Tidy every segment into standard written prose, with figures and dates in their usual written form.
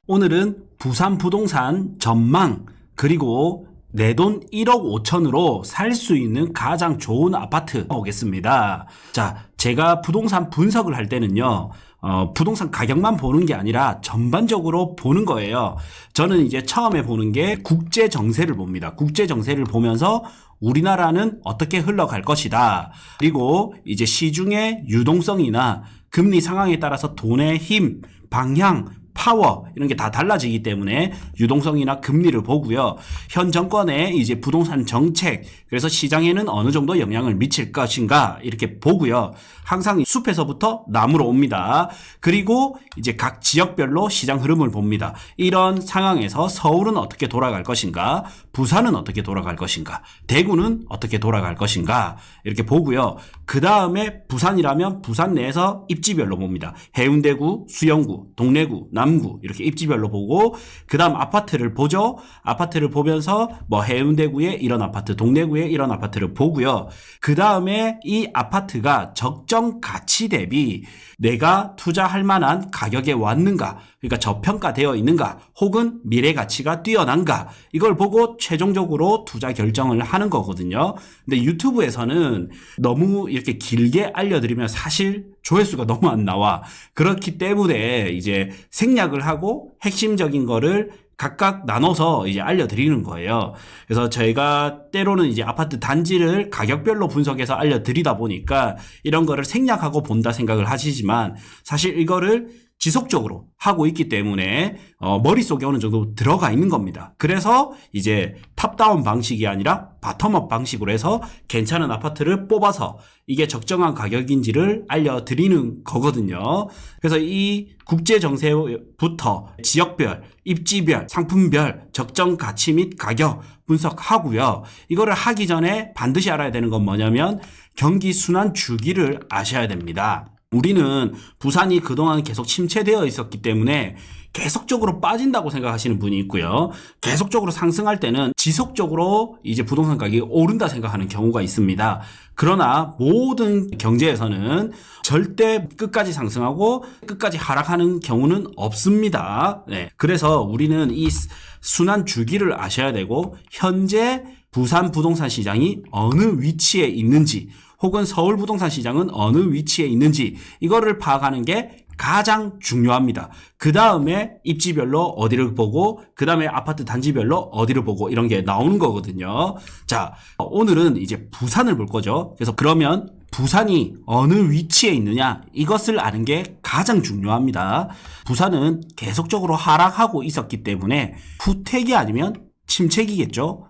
오늘은 부산 부동산 전망, 그리고 내 돈 1억 5천으로 살 수 있는 가장 좋은 아파트 보겠습니다. 자, 제가 부동산 분석을 할 때는요, 부동산 가격만 보는 게 아니라 전반적으로 보는 거예요. 저는 이제 처음에 보는 게 국제 정세를 봅니다. 국제 정세를 보면서 우리나라는 어떻게 흘러갈 것이다. 그리고 이제 시중의 유동성이나 금리 상황에 따라서 돈의 힘, 방향, 파워 이런 게 다 달라지기 때문에 유동성이나 금리를 보고요. 현 정권의 이제 부동산 정책, 그래서 시장에는 어느 정도 영향을 미칠 것인가 이렇게 보고요. 항상 숲에서부터 나무로 옵니다. 그리고 이제 각 지역별로 시장 흐름을 봅니다. 이런 상황에서 서울은 어떻게 돌아갈 것인가, 부산은 어떻게 돌아갈 것인가, 대구는 어떻게 돌아갈 것인가 이렇게 보고요. 그 다음에 부산이라면 부산 내에서 입지별로 봅니다. 해운대구, 수영구, 동래구, 남구 이렇게 입지별로 보고, 그 다음 아파트를 보죠. 아파트를 보면서 뭐 해운대구에 이런 아파트, 동래구에 이런 아파트를 보고요. 그 다음에 이 아파트가 적정 가치 대비 내가 투자할 만한 가격에 왔는가, 그러니까 저평가되어 있는가, 혹은 미래 가치가 뛰어난가, 이걸 보고 최종적으로 투자 결정을 하는 거거든요. 근데 유튜브에서는 너무 이렇게 길게 알려드리면 사실 조회수가 너무 안 나와. 그렇기 때문에 이제 생략을 하고 핵심적인 거를 각각 나눠서 이제 알려드리는 거예요. 그래서 저희가 때로는 이제 아파트 단지를 가격별로 분석해서 알려드리다 보니까 이런 거를 생략하고 본다 생각을 하시지만, 사실 이거를 지속적으로 하고 있기 때문에 머릿속에 어느 정도 들어가 있는 겁니다. 그래서 이제 탑다운 방식이 아니라 바텀업 방식으로 해서 괜찮은 아파트를 뽑아서 이게 적정한 가격인지를 알려드리는 거거든요. 그래서 이 국제 정세부터 지역별, 입지별, 상품별 적정 가치 및 가격 분석하고요. 이거를 하기 전에 반드시 알아야 되는 건 뭐냐면 경기 순환 주기를 아셔야 됩니다. 우리는 부산이 그동안 계속 침체되어 있었기 때문에 계속적으로 빠진다고 생각하시는 분이 있고요. 계속적으로 상승할 때는 지속적으로 이제 부동산 가격이 오른다 생각하는 경우가 있습니다. 그러나 모든 경제에서는 절대 끝까지 상승하고 끝까지 하락하는 경우는 없습니다. 네. 그래서 우리는 이 순환 주기를 아셔야 되고, 현재 부산 부동산 시장이 어느 위치에 있는지, 혹은 서울 부동산 시장은 어느 위치에 있는지, 이거를 파악하는 게 가장 중요합니다. 그 다음에 입지별로 어디를 보고, 그 다음에 아파트 단지별로 어디를 보고, 이런 게 나오는 거거든요. 자, 오늘은 이제 부산을 볼 거죠. 그래서 그러면 부산이 어느 위치에 있느냐, 이것을 아는 게 가장 중요합니다. 부산은 계속적으로 하락하고 있었기 때문에 후퇴기 아니면 침체기겠죠.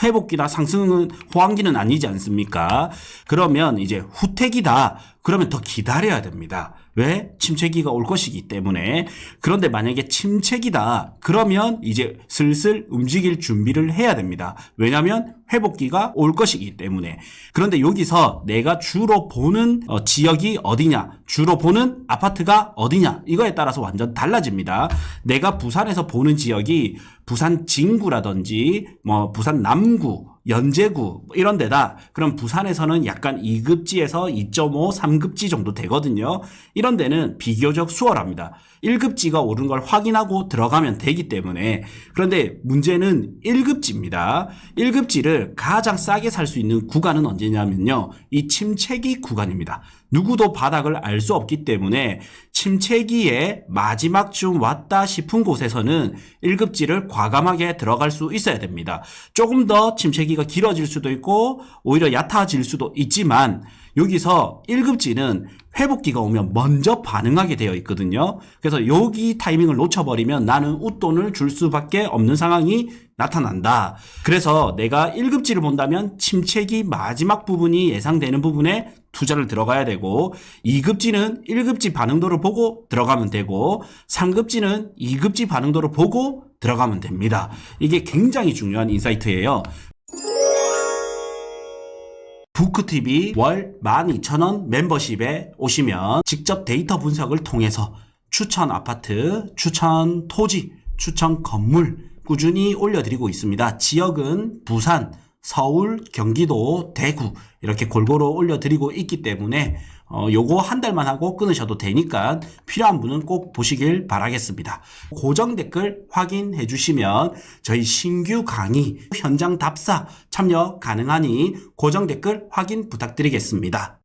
회복기나 상승은 호황기는 아니지 않습니까? 그러면 이제 후퇴기다. 그러면 더 기다려야 됩니다. 왜? 침체기가 올 것이기 때문에. 그런데 만약에 침체기다. 그러면 이제 슬슬 움직일 준비를 해야 됩니다. 왜냐하면 회복기가 올 것이기 때문에. 그런데 여기서 내가 주로 보는 지역이 어디냐, 주로 보는 아파트가 어디냐, 이거에 따라서 완전 달라집니다. 내가 부산에서 보는 지역이 부산 진구라든지 뭐 부산 남구, 연제구 이런 데다. 그럼 부산에서는 약간 2급지에서 2.5, 3급지 정도 되거든요. 이런 데는 비교적 수월합니다. 1급지가 오른 걸 확인하고 들어가면 되기 때문에. 그런데 문제는 1급지입니다. 1급지를 가장 싸게 살 수 있는 구간은 언제냐면요, 이 침체기 구간입니다. 누구도 바닥을 알 수 없기 때문에 침체기의 마지막쯤 왔다 싶은 곳에서는 1급지를 과감하게 들어갈 수 있어야 됩니다. 조금 더 침체기가 길어질 수도 있고 오히려 얕아질 수도 있지만, 여기서 1급지는 회복기가 오면 먼저 반응하게 되어 있거든요. 그래서 여기 타이밍을 놓쳐버리면 나는 웃돈을 줄 수밖에 없는 상황이 나타난다. 그래서 내가 1급지를 본다면 침체기 마지막 부분이 예상되는 부분에 투자를 들어가야 되고, 2급지는 1급지 반응도를 보고 들어가면 되고, 3급지는 2급지 반응도를 보고 들어가면 됩니다. 이게 굉장히 중요한 인사이트예요. 부크TV 월 12,000원 멤버십에 오시면 직접 데이터 분석을 통해서 추천 아파트, 추천 토지, 추천 건물 꾸준히 올려드리고 있습니다. 지역은 부산, 서울, 경기도, 대구 이렇게 골고루 올려드리고 있기 때문에 요거 한 달만 하고 끊으셔도 되니까 필요한 분은 꼭 보시길 바라겠습니다. 고정 댓글 확인해 주시면 저희 신규 강의 현장 답사 참여 가능하니 고정 댓글 확인 부탁드리겠습니다.